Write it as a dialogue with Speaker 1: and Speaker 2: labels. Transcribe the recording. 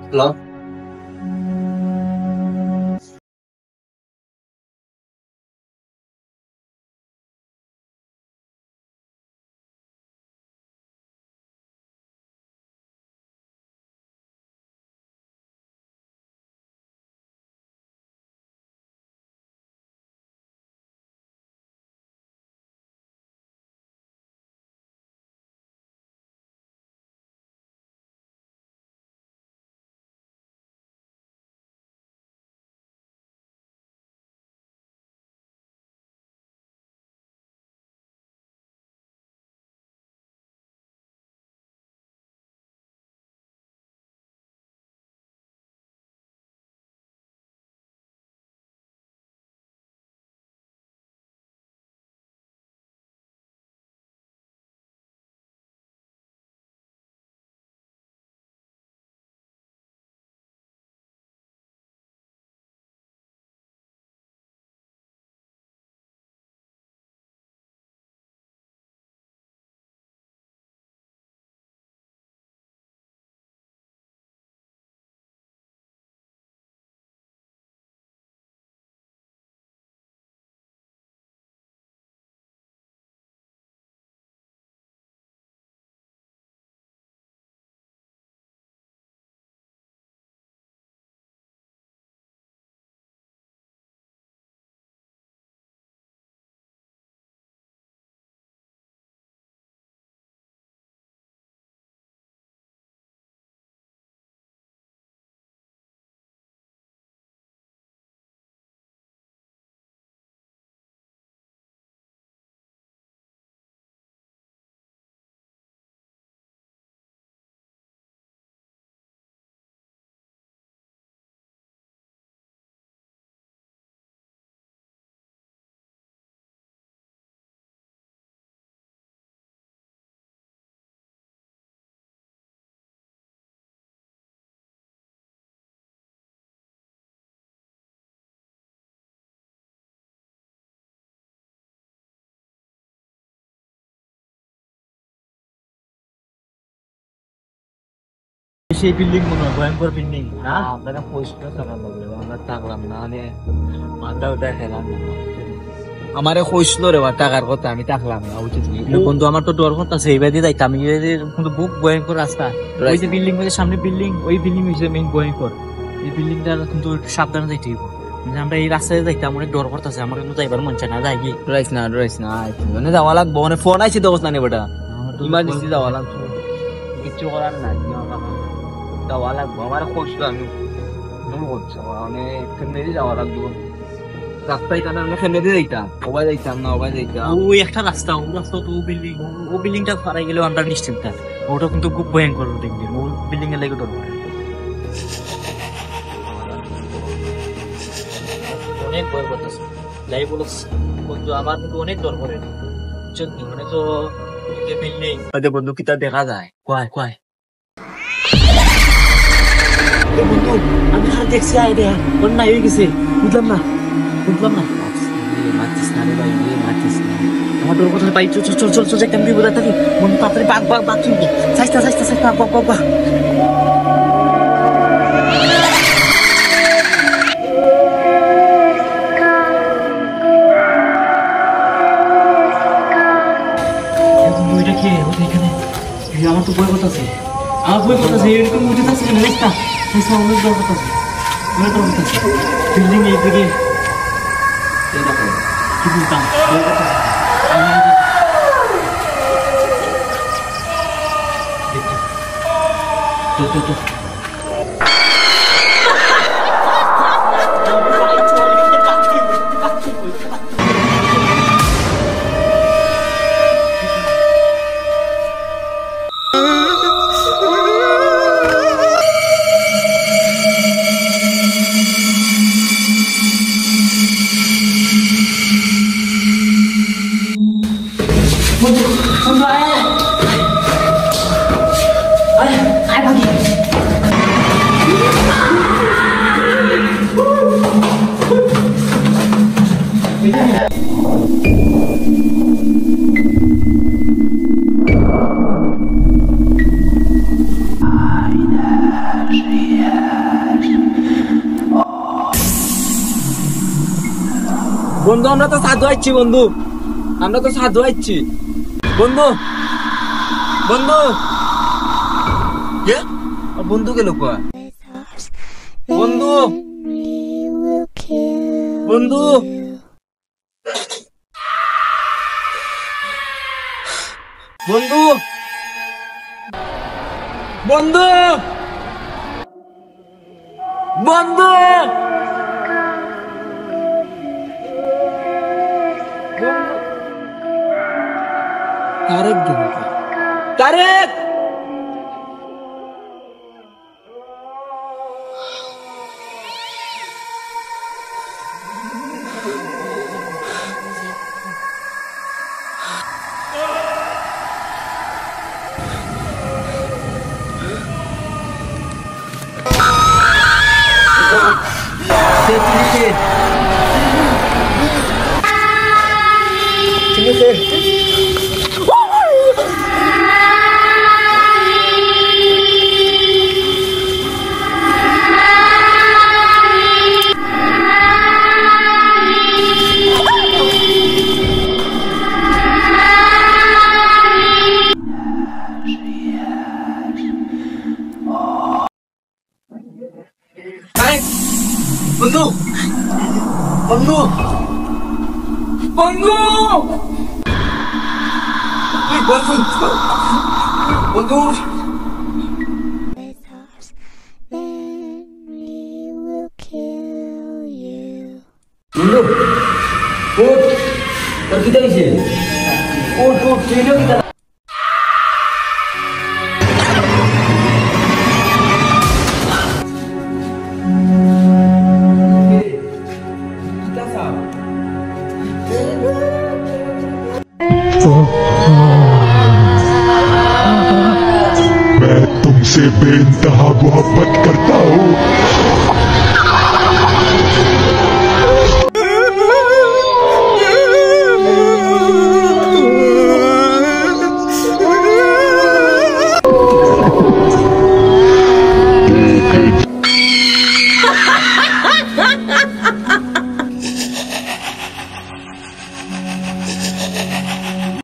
Speaker 1: Hello.
Speaker 2: সেই building মনে হয় ভয়ঙ্কর বিল্ডিং না?
Speaker 1: আপনারা পরিষ্কার থাকার লাগবে, আমরা থাকলাম না মানে মাথাও দেখালাম না। আমারে কইছিল রে টাকার কথা, আমি থাকলাম না উচিত
Speaker 2: বন্ধু আমার তো ডর করতেছে এইবার দিয়ে যাইতাম কিন্তু বুক ভয়ঙ্কর রাস্তা। ওই যে বিল্ডিং ওই যে সামনে বিল্ডিং, ওই বিল্ডিং হচ্ছে মেইন ভয়ঙ্কর। এই বিল্ডিংটা কিন্তু সাবধানে যাইতে হইব। আমরা এই রাস্তায় যাইতাম অনেক ডর করতেছে, আমার কিন্তু যাইবার মন চায় না। যাই কি
Speaker 1: ডরাইস না মানে যাওয়া লাগবো, মানে ফোন আইছি তো না বেটা, ইমার্জেন্সি যাওয়া লাগবো, কিচ্ছু করার নাই, যাওয়া লাগবো। আমার কইছিল আমি ভুল করছি, মানে ফ্যামিলি যাওয়া লাগবো। রাস্তায় কারণে আমরা ফ্যামিলি যাইতাম, ওবাই যাইতাম না ওবাই যাইতাম।
Speaker 2: ওই একটা রাস্তা, ও রাস্তা তো ও বিল্ডিংটা ফারাই গেলেও আমরা নিশ্চিন্ত। ওটা কিন্তু খুব ভয়ঙ্কর বিল্ডিং, ও বিল্ডিং এর লেগে ডর করে। অনেক ভয় করতেছে, যাই বলছি বন্ধু আমার কিন্তু অনেক ডর করে। মানে তো বিল্ডিং
Speaker 1: বন্ধু কিতা দেখা যায়,
Speaker 2: কয় কয় বন্ধু আমি আর দেখছি আইডিয়া ওর নাই হয়ে গেছে। বুঝলাম না
Speaker 1: মাতিস না রে ভাই, মাতিস না।
Speaker 2: আমার ডর কথা পাই। চল চল চল চল একটা বিপদ থাকি বন্ধু, তাড়াতাড়ি বাঘ চলবি। চাইস্তা বাঘ আমার তো বই কথা আছে, এরকম উঠে থাকছে কেন? অনেক ডর কথা আছে, বিল্ডিং এই দিকে কি বলতাম বই কথা আছে। তো
Speaker 1: বন্ধু আমরা তো সাধু আইছি বন্ধু, আমরা তো সাধু আইছি বন্ধু। বন্ধু বন্ধু গেল কয়? বন্ধু বন্ধু বন্ধু বন্ধু বন্ধু তারেক গেল, তারেক বন্ধু বন্ধু বন্ধু বন্ধু বন্ধু ওঠ, তোর কি দেখছে? ওঠ ওঠ, ট্রেনও কি
Speaker 3: मैं तुमसे बेइंतहा मोहब्बत करता हूँ।